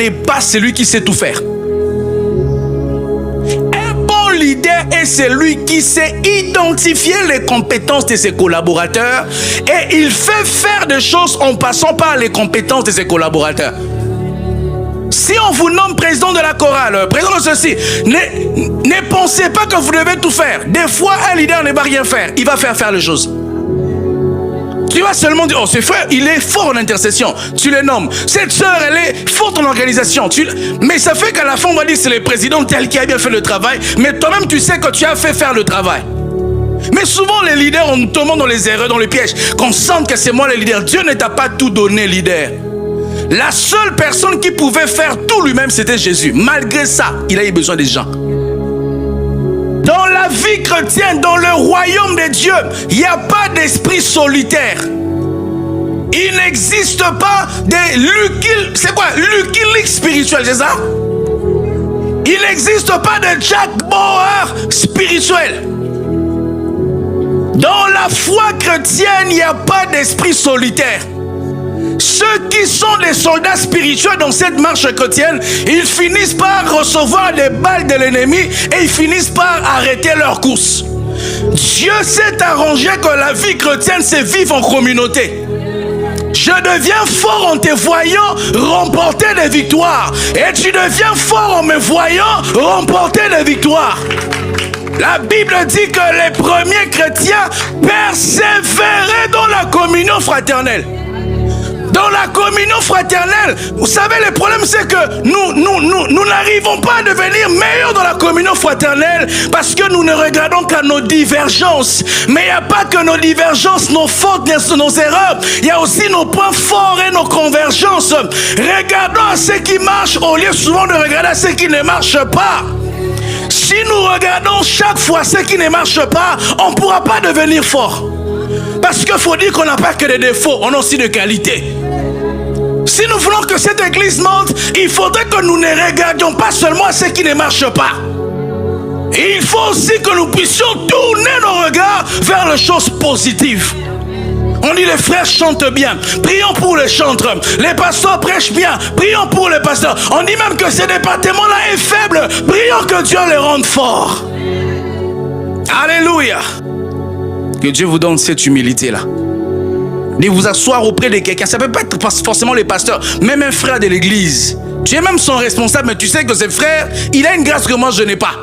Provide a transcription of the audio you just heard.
n'est pas celui qui sait tout faire. Un bon leader est celui qui sait identifier les compétences de ses collaborateurs et il fait faire des choses en passant par les compétences de ses collaborateurs. Si on vous nomme président de la chorale, président de ceci, ne pensez pas que vous devez tout faire. Des fois, un leader ne va rien faire. Il va faire les choses. Tu vas seulement dire, oh, ce frère, il est fort en intercession. Tu le nommes. Cette sœur, elle est forte en organisation. Mais ça fait qu'à la fin, on va dire que c'est le président tel qui a bien fait le travail. Mais toi-même, tu sais que tu as fait faire le travail. Mais souvent, les leaders, on tombe dans les erreurs, dans le piège. Qu'on sente que c'est moi le leader. Dieu ne t'a pas tout donné, leader. La seule personne qui pouvait faire tout lui-même, c'était Jésus. Malgré ça, il a eu besoin des gens. Dans la vie chrétienne, dans le royaume de Dieu, il n'y a pas d'esprit solitaire. Il n'existe pas de Lucky League spirituel, c'est ça? Il n'existe pas de Jack Bauer spirituel. Dans la foi chrétienne, il n'y a pas d'esprit solitaire. Ceux qui sont des soldats spirituels dans cette marche chrétienne, ils finissent par recevoir des balles de l'ennemi et ils finissent par arrêter leur course. Dieu s'est arrangé que la vie chrétienne, c'est vivre en communauté. Je deviens fort en te voyant remporter des victoires. Et tu deviens fort en me voyant remporter des victoires. La Bible dit que les premiers chrétiens persévéraient dans la communion fraternelle. Dans la communion fraternelle, vous savez, le problème c'est que nous n'arrivons pas à devenir meilleurs dans la communion fraternelle parce que nous ne regardons qu'à nos divergences. Mais il n'y a pas que nos divergences, nos fautes, nos erreurs. Il y a aussi nos points forts et nos convergences. Regardons à ce qui marche au lieu souvent de regarder à ce qui ne marche pas. Si nous regardons chaque fois ce qui ne marche pas, on ne pourra pas devenir fort. Parce qu'il faut dire qu'on n'a pas que des défauts, on a aussi des qualités. Si nous voulons que cette église monte, il faudrait que nous ne regardions pas seulement à ce qui ne marche pas. Et il faut aussi que nous puissions tourner nos regards vers les choses positives. On dit les frères chantent bien, prions pour les chantres. Les pasteurs prêchent bien, prions pour les pasteurs. On dit même que ce département-là est faible, prions que Dieu les rende forts. Alléluia. Que Dieu vous donne cette humilité-là. De vous asseoir auprès de quelqu'un. Ça ne peut pas être forcément les pasteurs, même un frère de l'église. Tu es même son responsable, mais tu sais que ce frère, il a une grâce que moi je n'ai pas.